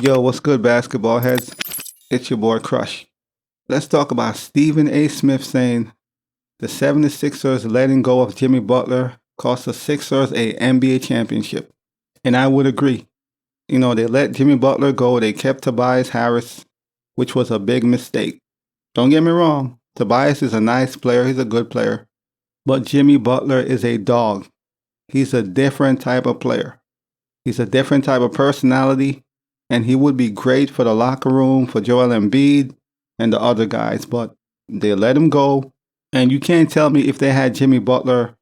Yo, what's good, basketball heads? It's your boy Crush. Let's talk about Stephen A. Smith saying the 76ers letting go of Jimmy Butler cost the Sixers a NBA championship. And I would agree. They let Jimmy Butler go. They kept Tobias Harris, which was a big mistake. Don't get me wrong. Tobias is a nice player. He's a good player. But Jimmy Butler is a dog. He's a different type of player. He's a different type of personality. And he would be great for the locker room, for Joel Embiid and the other guys. But they let him go. And you can't tell me if they had Jimmy Butler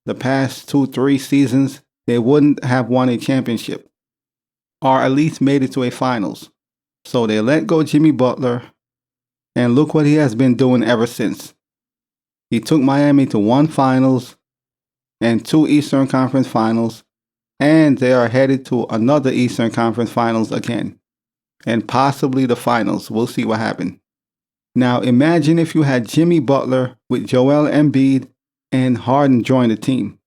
the past 2-3 seasons, they wouldn't have won a championship. Or at least made it to a finals. So they let go Jimmy Butler. And look what he has been doing ever since. He took Miami to 1 finals and 2 Eastern Conference finals. And they are headed to another Eastern Conference finals again. And possibly the finals. We'll see what happens. Now imagine if you had Jimmy Butler with Joel Embiid and Harden join the team.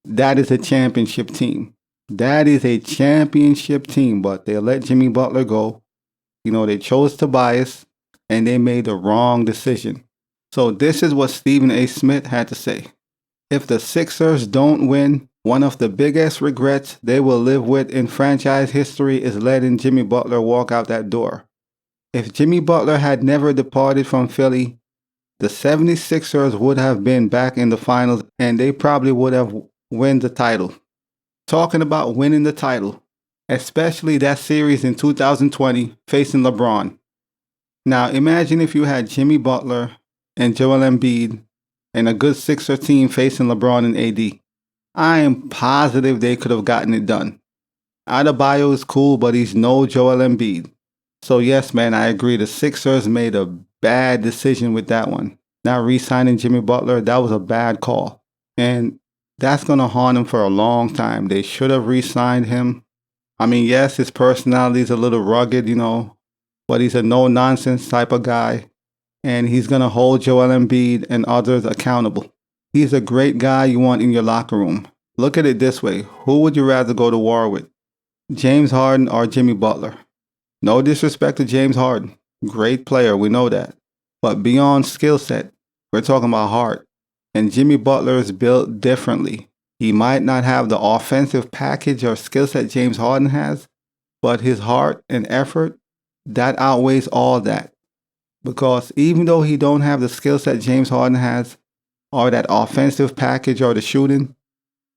That is a championship team. That is a championship team. But they let Jimmy Butler go. They chose Tobias. And they made the wrong decision. So this is what Stephen A. Smith had to say. If the Sixers don't win, one of the biggest regrets they will live with in franchise history is letting Jimmy Butler walk out that door. If Jimmy Butler had never departed from Philly, the 76ers would have been back in the finals and they probably would have won the title. Talking about winning the title, especially that series in 2020 facing LeBron. Now imagine if you had Jimmy Butler and Joel Embiid and a good Sixer team facing LeBron and AD. I am positive they could have gotten it done. Adebayo is cool, but he's no Joel Embiid. So yes, man, I agree. The Sixers made a bad decision with that one. Not re-signing Jimmy Butler, that was a bad call. And that's going to haunt him for a long time. They should have re-signed him. I mean, yes, his personality is a little rugged, but he's a no-nonsense type of guy. And he's going to hold Joel Embiid and others accountable. He's a great guy you want in your locker room. Look at it this way. Who would you rather go to war with? James Harden or Jimmy Butler? No disrespect to James Harden. Great player, we know that. But beyond skill set, we're talking about heart. And Jimmy Butler is built differently. He might not have the offensive package or skill set James Harden has, but his heart and effort, that outweighs all that. Because even though he don't have the skill set James Harden has, or that offensive package or the shooting,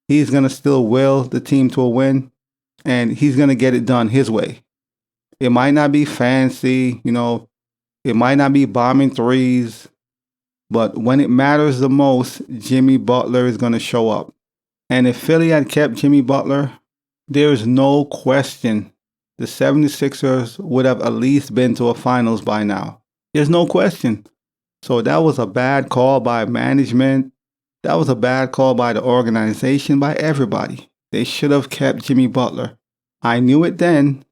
he's going to still will the team to a win, and he's going to get it done his way. It might not be fancy, it might not be bombing threes, but when it matters the most, Jimmy Butler is going to show up. And if Philly had kept Jimmy Butler, there's no question the 76ers would have at least been to a finals by now. There's no question. So that was a bad call by management. That was a bad call by the organization, by everybody. They should have kept Jimmy Butler. I knew it then,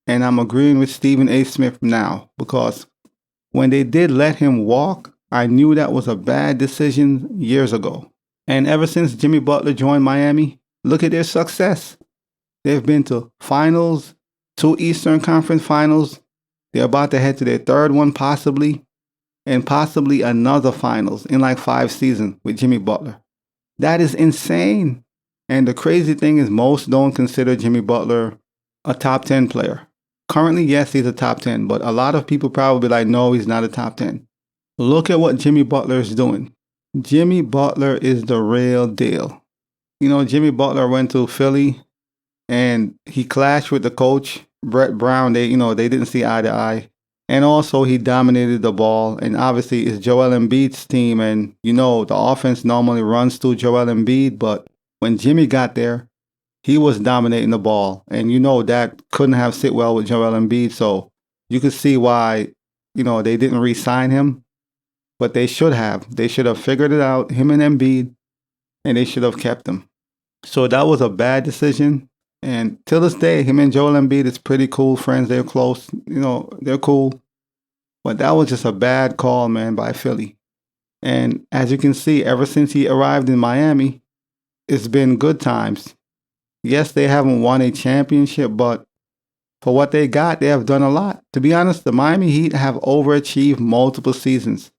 and I'm agreeing with Stephen A. Smith now, because when they did let him walk, I knew that was a bad decision years ago. And ever since Jimmy Butler joined Miami, look at their success. They've been to finals, 2 Eastern Conference finals. They're about to head to their 3rd one possibly. And possibly another finals in like 5 seasons with Jimmy Butler. That is insane. And the crazy thing is most don't consider Jimmy Butler a top 10 player. Currently, yes, he's a top 10, but a lot of people probably like, no, he's not a top 10. Look at what Jimmy Butler is doing. Jimmy Butler is the real deal. Jimmy Butler went to Philly and he clashed with the coach, Brett Brown. They didn't see eye to eye. And also he dominated the ball. And obviously it's Joel Embiid's team. And the offense normally runs through Joel Embiid. But when Jimmy got there, he was dominating the ball. And that couldn't have sit well with Joel Embiid. So you could see why, they didn't re-sign him. But they should have. They should have figured it out, him and Embiid. And they should have kept him. So that was a bad decision. And till this day, him and Joel Embiid is pretty cool friends. They're close. They're cool. But that was just a bad call, man, by Philly. And as you can see, ever since he arrived in Miami, it's been good times. Yes, they haven't won a championship, but For what they got, they have done a lot. To be honest, the Miami Heat have overachieved multiple seasons.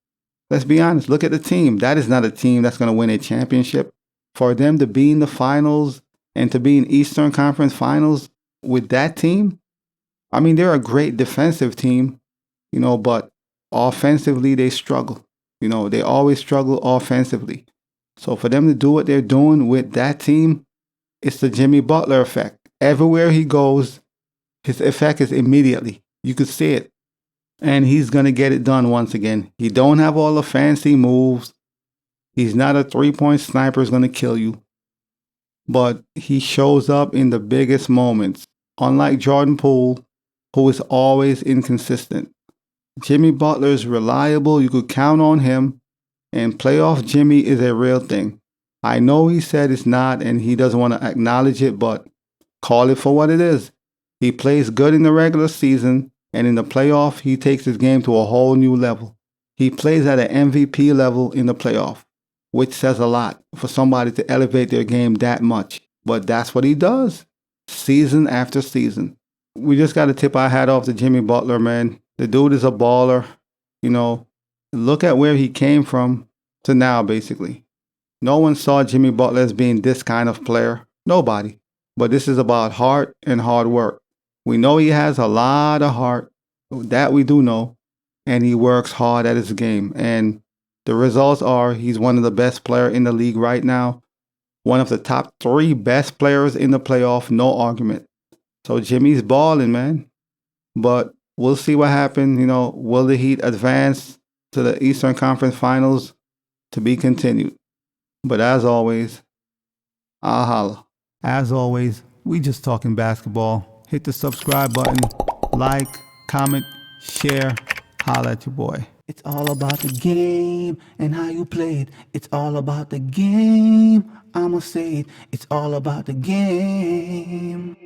Let's be honest. Look at the team. That is not a team that's going to win a championship. For them to be in the finals and to be in Eastern Conference Finals with that team, I mean, they're a great defensive team, but offensively they struggle. They always struggle offensively. So for them to do what they're doing with that team, it's the Jimmy Butler effect. Everywhere he goes, his effect is immediately. You could see it. And he's going to get it done once again. He don't have all the fancy moves. He's not a three-point sniper who's going to kill you. But he shows up in the biggest moments. Unlike Jordan Poole, who is always inconsistent. Jimmy Butler is reliable. You could count on him. And playoff Jimmy is a real thing. I know he said it's not and he doesn't want to acknowledge it, but call it for what it is. He plays good in the regular season, and in the playoff, he takes his game to a whole new level. He plays at an MVP level in the playoff, which says a lot for somebody to elevate their game that much. But that's what he does, season after season. We just got to tip our hat off to Jimmy Butler, man. The dude is a baller. Look at where he came from to now, basically. No one saw Jimmy Butler as being this kind of player. Nobody. But this is about heart and hard work. We know he has a lot of heart. That we do know. And he works hard at his game. And the results are he's one of the best players in the league right now. One of the top 3 best players in the playoff. No argument. So Jimmy's balling, man. But we'll see what happens. Will the Heat advance to the Eastern Conference Finals? To be continued. But as always, I'll holla. As always, we just talking basketball. Hit the subscribe button, like, comment, share, holla at your boy. It's all about the game and how you play it. It's all about the game. I'ma say it. It's all about the game.